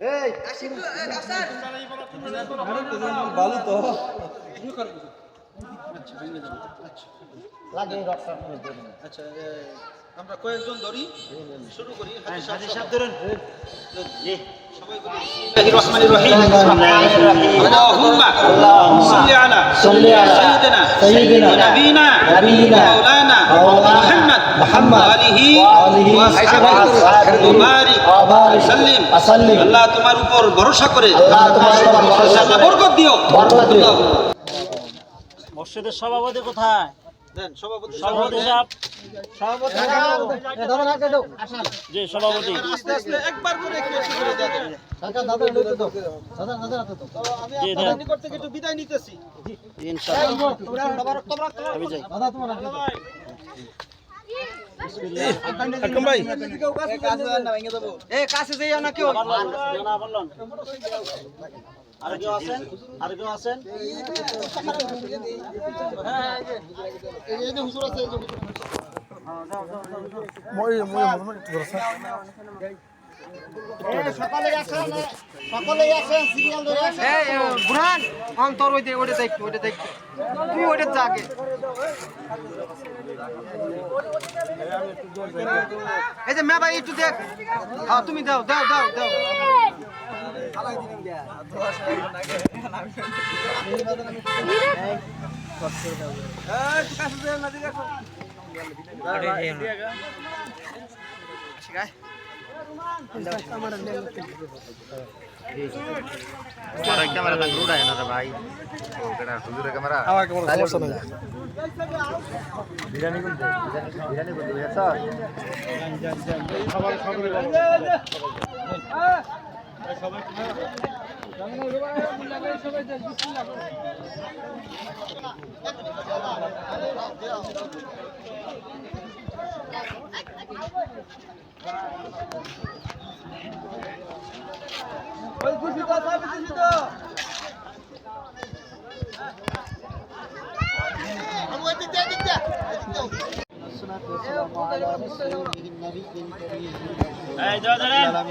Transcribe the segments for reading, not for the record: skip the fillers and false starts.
এই ভালো তো লাগে রক্ত আচ্ছা আমরা কয়েকজন ধরি শুরু করি হাদিস সাহেব ধরুন জি সবাই বিসমিল্লাহির রহমানির রহিম আল্লাহুম্মা সাল্লি আলা সাইয়্যিদিনা ওয়া নাবিয়িনা মাওলানা মুহাম্মদ আলিহি ওয়া সাহবিহি ওয়া বারিক সাল্লিম আল্লাহ তোমার উপর ভরসা করে আল্লাহ বরকত দিও মসজিদের সভাপতি কোথায় দেন সভাপতি সভাপতি সাহেব জি সভাপতি আস্তে আস্তে একবার করে একটু একটু করে দেন আমি জি, আপনাদের দেন। নিকট থেকে একটু বিদায় নিতেছি ইনশাআল্লাহ আমি যাই আকম ভাই কাছে যাইও না কেউ না বললেন আর কেউ আছেন আর কেউ আছেন বুরহান অন্তর ওইটা দেখ তুই ওইটা যাকে এই যে মে ভাই একটু দেখ হ্যাঁ তুমি দাও দাও দাও দাও ক্যামেরা না রুড়ায় না রে ভাই ওটা হুজুরের ক্যামেরা বিরিয়ানি কোনতে বিরিয়ানি কোনতে স্যার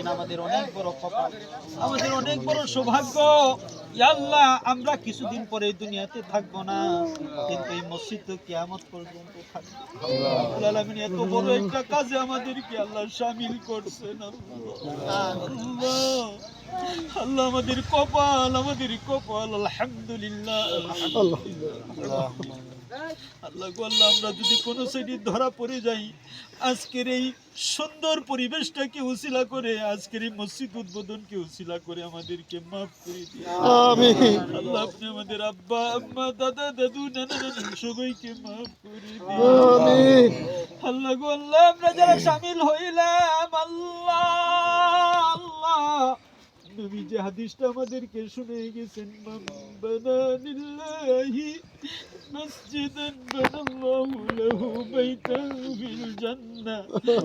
আমাদের অনেক বড় কপাল আমাদের অনেক বড় সৌভাগ্য ইয়া আল্লাহ আমরা কিছুদিন পরে এই দুনিয়াতে থাকবো না কিন্তু এই মসজিদ তো কিয়ামত পর্যন্ত থাকবে রব্বুল আলামিন এত বড় একটা কাজে আমাদেরকে আল্লাহ শামিল করছেন আল্লাহ আল্লাহ আমাদের কপাল আলহামদুলিল্লাহ আল্লাহ গো আল্লাহ আমরা যদি কোনো সাইডে ধরা পড়ে যাই আজকের এই সুন্দর পরিবেশটাকে উসিলা করে আজকের এই মসজিদ উদ্বোধনকে উসিলা করে আমাদেরকে মাফ করে দিন আমিন আল্লাহ আপনি আমাদের আব্বা আম্মা দাদা দাদু নানা নানি সবাইকে মাফ করে দিন আমিন আল্লাহ গো আল্লাহ আমরা যারা শামিল হইলাম আল্লাহ আল্লাহ নবী যে হাদিসটা আমাদেরকে শুনে গেছেন বানানিল্লাহি মসজিদান বানাল্লাহু লাহু বাইতান ফিল জান্নাহ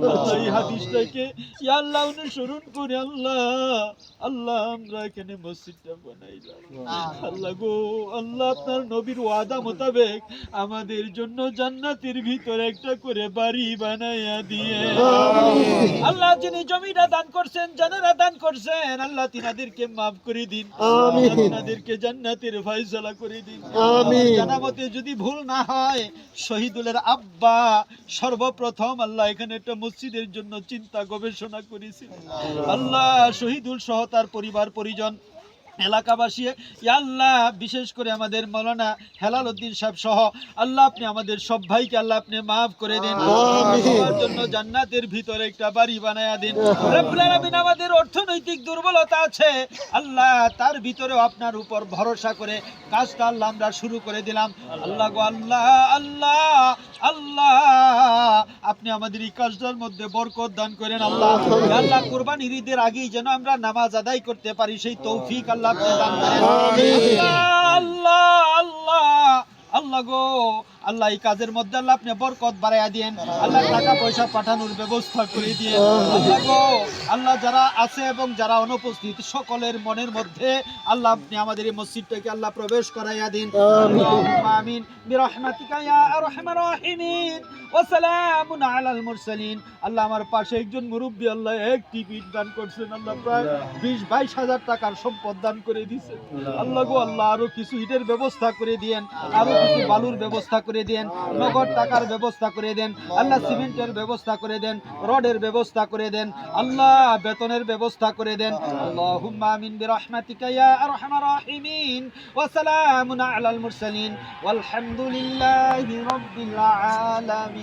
আল্লাহ এই হাদিসটাকে ইয়া আল্লাহ অনুসরণ করে আল্লাহ আল্লাহ আমরা এখানে মসজিদটা বানাইলাম আল্লাহ গো আল্লাহ আপনার নবীর ওয়াদা মোতাবেক আমাদের জন্য জান্নাতের ভিতরে একটা করে বাড়ি বানাইয়া দিয়ে আল্লাহ যিনি জমিটা দান করছেন জানারা দান করছেন আল্লাহ তিনাদেরকে মাফ করে দিন আমিন তিনাদেরকে জান্নাতের ফয়সালা করে দিন আমিন জানামতে যদি ভুল না হয় শহীদুলের আব্বা সর্বপ্রথম আল্লাহ এখানে একটা মসজিদের জন্য চিন্তা গবেষণা করেছিল আল্লাহ শহীদুল সহ তার পরিবার পরিজন এলাকাবাসী ইয়া আল্লাহ বিশেষ করে আমাদের মাওলানা হেলাল উদ্দিন সাহেব সহ আল্লাহ আপনি আমাদের সব ভাইকে আল্লাহ আপনি মাফ করে দিন সবার জন্য জান্নাতের ভিতরে একটা বাড়ি বানায়া দিন রব্বুল আলামিন আমাদের অর্থনৈতিক দুর্বলতা আছে আল্লাহ তার ভিতরেও আপনার উপর ভরসা করে কাজটা আল্লাহ আমরা শুরু করে দিলাম আল্লাহ গো আল্লাহ আল্লাহ আল্লাহ আপনি আমাদের এই কাজটার মধ্যে বরকত দান করেন আল্লাহ আল্লাহ কুরবানির ঈদের আগেই যেন আমরা নামাজ আদায় করতে পারি সেই তৌফিক আল্লাহ আপনি দান করেন আল্লাহ আল্লাহ আল্লাহ আল্লাহ গো আল্লাহ এই কাজের মধ্যে আল্লাহ আপনি বরকত বাড়াইয়া দিয়েন, আল্লাহ টাকা পয়সা পাঠানোর ব্যবস্থা করে দিয়েন। আল্লাহ গো, আল্লাহ যারা আছে এবং যারা অনুপস্থিত সকলের মনের মধ্যে আল্লাহ আপনি আমাদের এই মসজিদটাকে আল্লাহ প্রবেশ করাইয়া দিন। আল্লাহুম্মা আমিন বিরহমাতিকা ইয়া আরহামার রাহিমিন ওয়া সালামুন আলাল মুরসালিন। আল্লাহ আমার পাশে একজন মুরব্বী আল্লাহ একটি পিঠ দান করছেন, আল্লাহ প্রায় 20-22 হাজার টাকার সম্পদ দান করে দিয়েছেন। আল্লাহ গো, আল্লাহ আরো কিছু ইটের ব্যবস্থা করে দিয়েন, আরো কিছু বালুর ব্যবস্থা করে দেন, নগদ টাকার ব্যবস্থা করে দেন, আল্লাহ সিমেন্টের ব্যবস্থা করে দেন, রডের ব্যবস্থা করে দেন, আল্লাহ বেতনের ব্যবস্থা করে দেন। আল্লাহুম্মা আমিন বিরহমাতিকা ইয়া আরহামার রাহিমিন ওয়া সালামুন আলাল মুরসালিন ওয়ালহামদুলিল্লাহি রাব্বিল আলামিন।